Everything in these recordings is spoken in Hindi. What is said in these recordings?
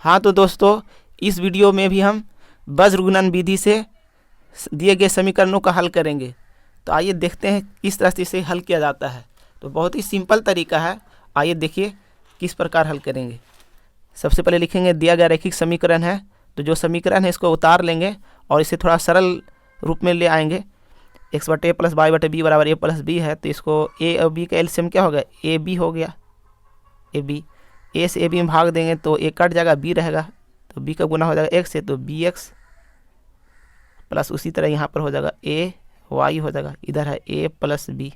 हाँ तो दोस्तों, इस वीडियो में भी हम वज्र गुणन विधि से दिए गए समीकरणों का हल करेंगे। तो आइए देखते हैं किस तरह से इसे हल किया जाता है। तो बहुत ही सिंपल तरीका है, आइए देखिए किस प्रकार हल करेंगे। सबसे पहले लिखेंगे दिया गया रैखिक समीकरण है, तो जो समीकरण है इसको उतार लेंगे और इसे थोड़ा सरल रूप में ले आएंगे। एक्स बटे ए प्लस वाई बटे बी बराबर ए प्लस बी है, तो इसको ए और बी का एलसीएम क्या हो गया, ए बी हो गया। ए बी, ए से ए बी में भाग देंगे तो ए कट जाएगा, बी रहेगा, तो बी का गुना हो जाएगा एक्स से, तो बी एक्स प्लस उसी तरह यहाँ पर हो जाएगा ए वाई हो जाएगा, इधर है ए प्लस बी।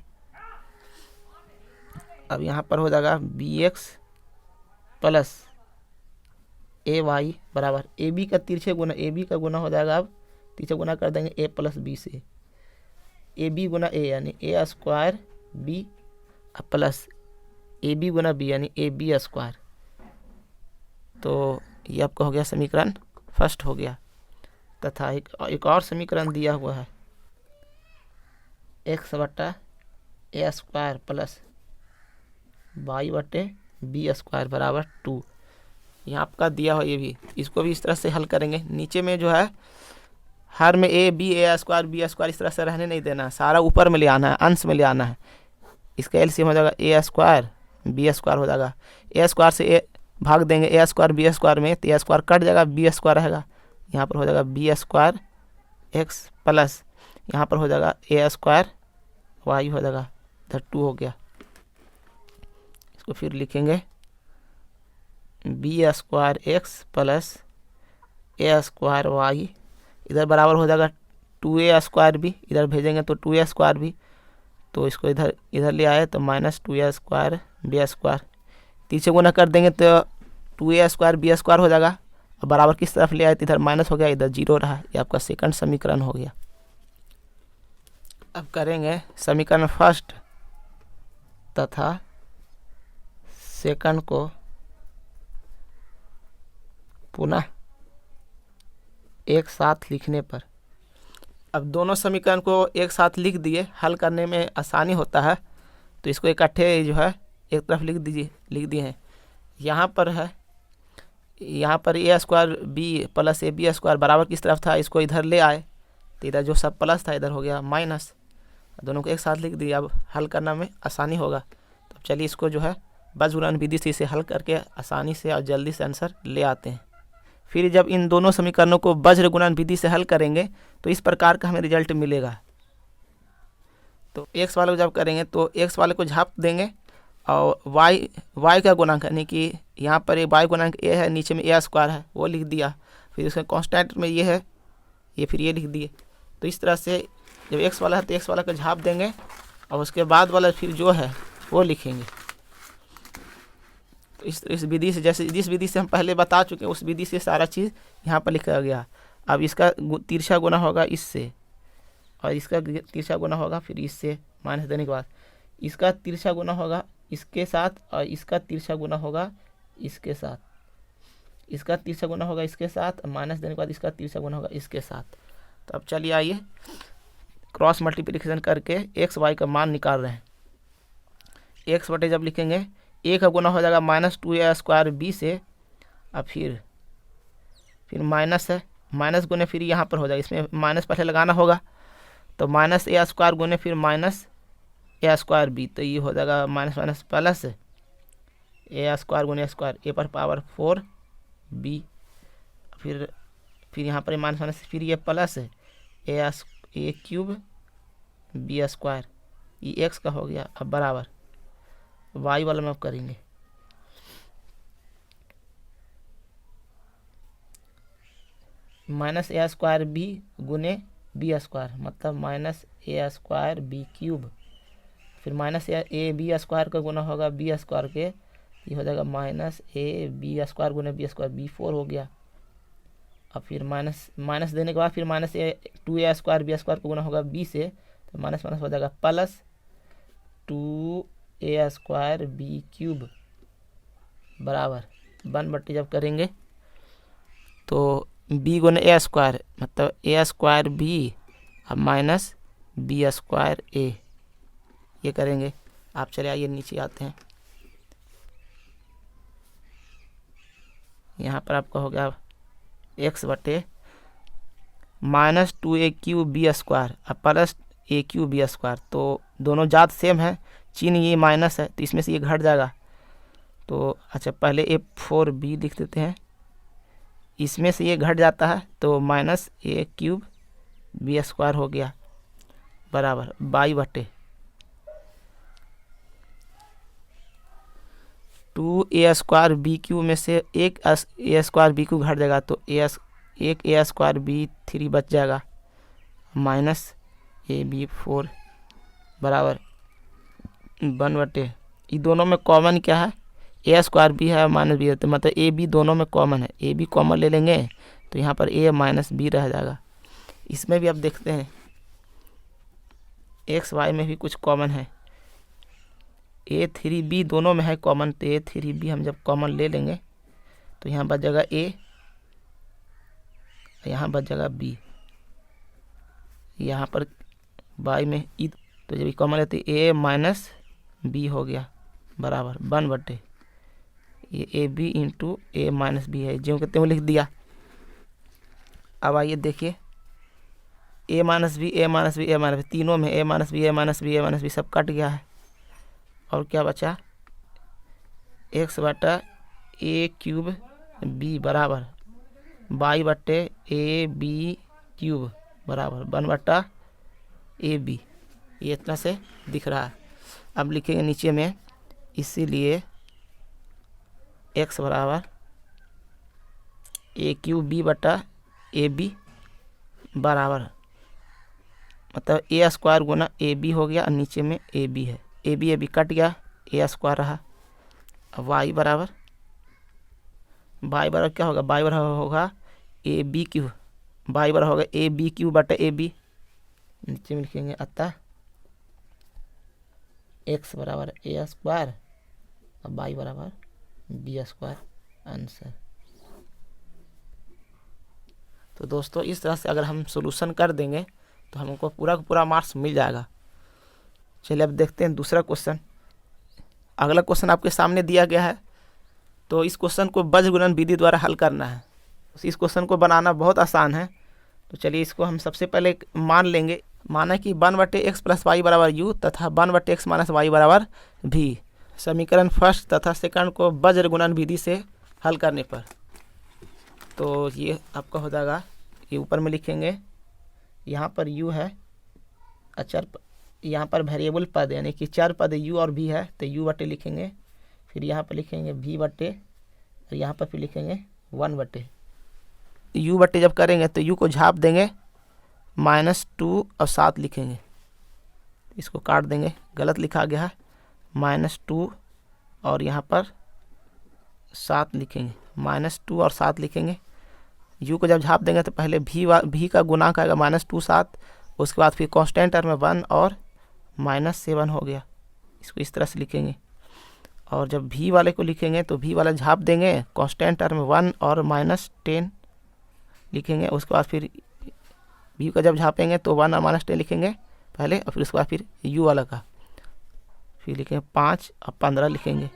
अब यहाँ पर हो जाएगा बी एक्स प्लस ए वाई बराबर ए बी का तिरछे गुना, ए बी का गुना हो जाएगा, अब तिरछे गुना कर देंगे ए प्लस बी से, ए बी गुना ए यानी A square B plus A B गुना बी यानी ए बी स्क्वायर। तो ये आपका हो गया समीकरण फर्स्ट हो गया। तथा एक और समीकरण दिया हुआ है, एक्स बटा ए स्क्वायर प्लस वाई बटे बी स्क्वायर बराबर 2। यहाँ आपका दिया हो ये भी, इसको भी इस तरह से हल करेंगे। नीचे में जो है हर में A B A square B square इस तरह से रहने नहीं देना है, सारा ऊपर में ले आना है, अंश में ले आना है। इसका एलसीएम हो जाएगा ए स्क्वायर बी स्क्वायर हो जाएगा, ए स्क्वायर से ए भाग देंगे ए स्क्वायर बी स्क्वायर में, तो ए स्क्वायर कट जाएगा, बी स्क्वायर रहेगा, यहाँ पर हो जाएगा बी स्क्वायर एक्स प्लस यहाँ पर हो जाएगा ए स्क्वायर वाई हो जाएगा, इधर 2 हो गया। इसको फिर लिखेंगे बी स्क्वायर एक्स प्लस ए स्क्वायर वाई, इधर बराबर हो जाएगा 2a स्क्वायर भी, इधर भेजेंगे तो 2a स्क्वायर भी, तो इसको इधर ले आए तो minus 2a square B square, तीसरे गुना कर देंगे तो 2a स्क्वायर बी स्क्वायर हो जाएगा। और बराबर किस तरफ ले आए तो इधर माइनस हो गया, इधर 0 रहा। ये आपका सेकंड समीकरण हो गया। अब करेंगे समीकरण फर्स्ट तथा सेकंड को पुनः एक साथ लिखने पर। अब दोनों समीकरण को एक साथ लिख दिए, हल करने में आसानी होता है, तो इसको इकट्ठे जो है एक तरफ लिख दिए हैं। यहाँ पर है, यहाँ पर A square B plus A B square बराबर किस तरफ था, इसको इधर ले आए तो इधर जो सब प्लस था इधर हो गया माइनस, दोनों को एक साथ लिख दिया। अब हल करना में आसानी होगा, तो चलिए इसको जो है वज्र गुणन विधि से इसे हल करके आसानी से और जल्दी से आंसर ले आते हैं। फिर जब इन दोनों समीकरणों को वज्र गुणन विधि से हल करेंगे तो इस प्रकार का हमें रिजल्ट मिलेगा। तो एक्स वाले को जब करेंगे तो एक्स वाले को झाप देंगे और वाई का गुणांक यानी कि यहाँ पर वाई गुणांक ए है, नीचे में ए स्क्वायर है वो लिख दिया, फिर उसका कांस्टेंट में ये है, ये फिर ये लिख दिए। तो इस तरह से जब एक्स वाला है तो एक्स वाला को झाप देंगे और उसके बाद वाला फिर जो है वो लिखेंगे। तो इस विधि से, जैसे जिस विधि से हम पहले बता चुके हैं उस विधि से सारा चीज़ यहाँ पर लिखा गया। अब इसका तिरछा गुना होगा इससे और इसका तिरछा गुना होगा फिर इससे, माइनस देने के बाद इसका तिरछा गुना होगा इसके साथ और इसका तिरछा गुना होगा इसके साथ, इसका तिरछा गुना होगा इसके साथ, माइनस देने के बाद इसका तिरछा गुना होगा इसके साथ। तो अब चलिए आइए क्रॉस मल्टीप्लिकेशन करके एक्स वाई का मान निकाल रहे हैं। एक्स बटे जब लिखेंगे ए का गुना हो जाएगा माइनस 2a स्क्वायर बी से, अब फिर माइनस है, माइनस गुने फिर यहाँ पर हो जाएगा, इसमें माइनस पहले लगाना होगा, तो माइनस ए स्क्वायर गुने फिर माइनस ए स्क्वायर बी, तो ये हो जाएगा माइनस माइनस प्लस ए स्क्वायर गुने स्क्वायर ए पर पावर 4 बी, फिर यहाँ पर माइनस माइनस फिर ये प्लस ए क्यूब बी स्क्वायर, ये एक्स का हो गया। अब बराबर वाई वाला में अब करेंगे माइनस ए स्क्वायर बी गुने बी स्क्वायर, मतलब माइनस ए स्क्वायर बी क्यूब, फिर माइनस ए बी स्क्वायर का गुना होगा बी स्क्वायर के, ये हो जाएगा माइनस ए बी स्क्वायर गुने बी स्क्वायर, बी 4 हो गया। अब फिर माइनस देने के बाद फिर minus 2a square B square का गुना होगा बी से, तो माइनस माइनस हो जाएगा plus 2a square B cube बराबर 1/, जब करेंगे तो बी गुने ए स्क्वायर मतलब ए स्क्वायर बी अब माइनस बी स्क्वायर ए, ये करेंगे। आप चले आइए नीचे आते हैं, यहाँ पर आपका हो गया एक्स बटे माइनस 2a³ बी स्क्वायर और प्लस a³ बी स्क्वायर। तो दोनों जात सेम है, चिन्ह ये माइनस है तो इसमें से ये घट जाएगा। तो अच्छा पहले a4b लिख देते हैं, इसमें से ये घट जाता है तो माइनस a³ बी स्क्वायर हो गया बराबर बाई बटे 2a² b³ में से एक a² b³ घट जाएगा तो एक a² b3 बच जाएगा माइनस ab4 बराबर 1/, ये दोनों में कॉमन क्या है, a² b है माइनस b है, तो मतलब ए बी दोनों में कॉमन है, ए बी कॉमन ले लेंगे तो यहाँ पर a माइनस b रह जाएगा। इसमें भी अब देखते हैं एक्स वाई में भी कुछ कॉमन है, a3b दोनों में है कॉमन, तो a3b हम जब कॉमन ले लेंगे तो यहाँ बच जाएगा a, यहाँ बच जाएगा b, यहाँ पर y में ई, तो जब कॉमन लेते a माइनस b हो गया बराबर 1/, ये A B into A minus B है, जो कहते हैं वो लिख दिया। अब आइए देखिए a minus B A minus B A minus B तीनों में a minus B A minus B A minus B सब कट गया है, और क्या बचा x बटा a³ b बराबर y बटे ab³ बराबर 1/ab, ये इतना से दिख रहा है। अब लिखेंगे नीचे में, इसीलिए x बराबर a³ बटा ab बराबर मतलब a² गुना ab हो गया और नीचे में ab है, ab कट गया, a² रहा। अब y बराबर क्या होगा, y बराबर होगा ab³, y बराबर होगा ab³ बटा ab, नीचे में लिखेंगे अतः x बराबर a² और y बराबर b²। आंसर। तो दोस्तों इस तरह से अगर हम सॉल्यूशन कर देंगे तो हमको पूरा का पूरा मार्क्स मिल जाएगा। चलिए अब देखते हैं दूसरा क्वेश्चन। अगला क्वेश्चन आपके सामने दिया गया है, तो इस क्वेश्चन को बीजगुणन विधि द्वारा हल करना है। इस क्वेश्चन को बनाना बहुत आसान है, तो चलिए इसको हम सबसे पहले मान लेंगे। माना कि 1/x प्लस वाई बराबर u तथा 1/x माइनस वाई बराबर v। समीकरण फर्स्ट तथा सेकंड को बीजगुणन विधि से हल करने पर तो ये आपका हो जाएगा, ये ऊपर में लिखेंगे, यहाँ पर u है अचर, यहाँ पर वेरिएबल पद यानी कि चार पद u और v है, तो u बटे लिखेंगे, फिर यहाँ पर लिखेंगे v बटे, और यहाँ पर फिर लिखेंगे 1/। u बटे जब करेंगे तो u को झाप देंगे, -2 और 7 लिखेंगे, इसको काट देंगे, गलत लिखा गया है, -2 और यहाँ पर 7 लिखेंगे, -2 और 7 लिखेंगे। u को जब झाप देंगे तो पहले v का गुणांक आएगा -2 7, उसके बाद फिर कांस्टेंट टर्म में 1 और -7 हो गया, इसको इस तरह से लिखेंगे। और जब v वाले को लिखेंगे तो v वाला झाप देंगे, कांस्टेंट टर्म में 1 और -10 लिखेंगे, उसके बाद फिर v का जब झापेंगे तो 1 और -10 लिखेंगे पहले, और फिर उसके बाद फिर u वाला का फिर लिखेंगे 5 और 15 लिखेंगे।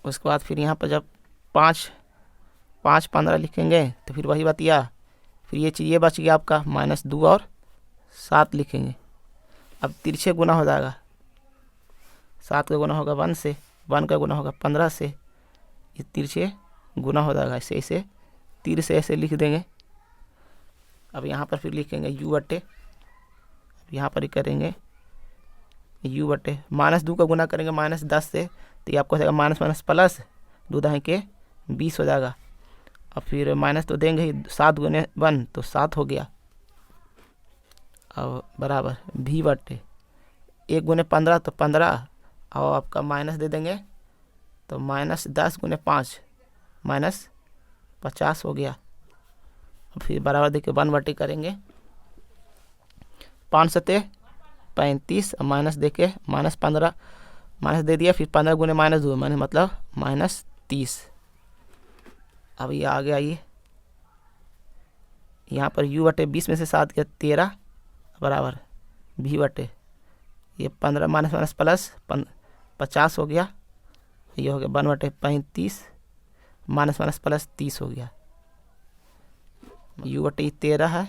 उसके बाद फिर यहाँ पर जब 5 15 लिखेंगे तो फिर वही बतिया, फिर ये चीज़ ये बच गया आपका -2 और 7 लिखेंगे। अब तिरछे गुना हो जाएगा, 7 का गुना होगा 1 से, 1 का गुना होगा 15 से, ये तिरछे गुना हो जाएगा, ऐसे ऐसे तीर से ऐसे लिख देंगे। अब यहाँ पर फिर लिखेंगे u बटे, यहाँ पर ही करेंगे u बटे -2 का गुना करेंगे -10 से, तो ये आपको हो जाएगा माइनस प्लस 2 दहें के 20 हो जाएगा। और फिर माइनस तो देंगे ही, 7 गुने 1 तो 7 हो गया, और बराबर v बटे 1 गुने 15 तो 15, और आपका माइनस दे देंगे तो -10 गुने 5 -50 हो गया। फिर बराबर देखिए 1/, करेंगे 5 सते 35 और माइनस देके -15 माइनस दे दिया, फिर 15 गुने -2 माने मतलब -30। अब ये आ गया, ये यहाँ पर u बटे 20 में से 7 गया 13 बराबर v बटे ये 15 माइनस प्लस 50 हो गया, ये हो गया 1/35 माइनस माइनस प्लस 30 हो गया। u/e 13 है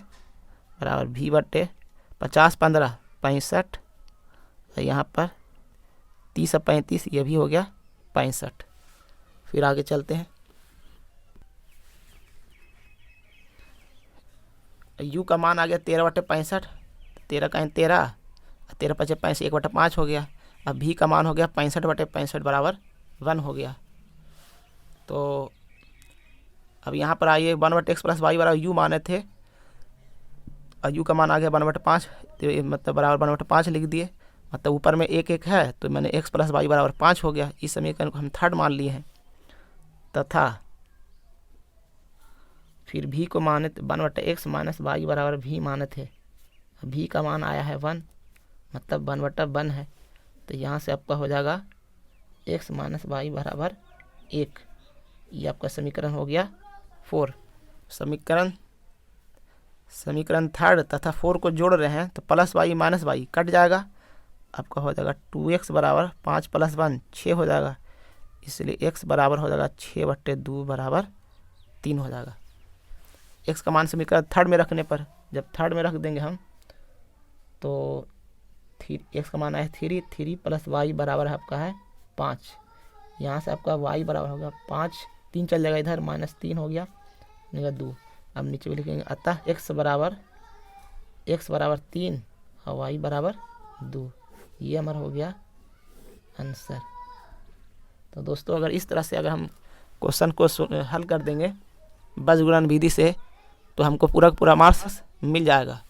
बराबर v/50 15 65, और यहाँ पर 30 और 35 ये भी हो गया 65। फिर आगे चलते हैं। u का मान आ गया 13/65, 13 का 13, 13 × 5 = 65, 1/5 हो गया। अब v का मान हो गया 65/65 बराबर 1 हो गया। तो अब यहाँ पर आइए 1/x + y बराबर u माने थे, और u का मान आ गया 1/5, तो मतलब बराबर 1/5 लिख दिए। मतलब ऊपर में 1 है तो मैंने x + y बराबर 5 हो गया। इस समीकरण को हम थर्ड मान लिए हैं। तथा फिर v को माने 1/x - y बराबर v माने थे, v का मान आया है 1, मतलब 1/1 है। तो यहाँ से आपका हो जाएगा x - y बराबर 1। ये आपका समीकरण हो गया 4। समीकरण थर्ड तथा 4 को जोड़ रहे हैं तो +y - y कट जाएगा, आपका हो जाएगा 2x बराबर 5 + 1 6 हो जाएगा। इसलिए x बराबर हो जाएगा 6/2 बराबर 3 हो जाएगा। x का मान समीकरण थर्ड में रखने पर, जब थर्ड में रख देंगे हम तो x का मान है 3 + y बराबर है आपका है 5। यहाँ से आपका y बराबर होगा 5, 3 चल जाएगा इधर, -3 हो गया, 2। अब नीचे भी लिखेंगे अतः x बराबर 3 और y बराबर 2। ये हमारा हो गया आंसर। तो दोस्तों अगर इस तरह से अगर हम क्वेश्चन को हल कर देंगे बीजगणित विधि से, तो हमको पूरा मार्क्स मिल जाएगा।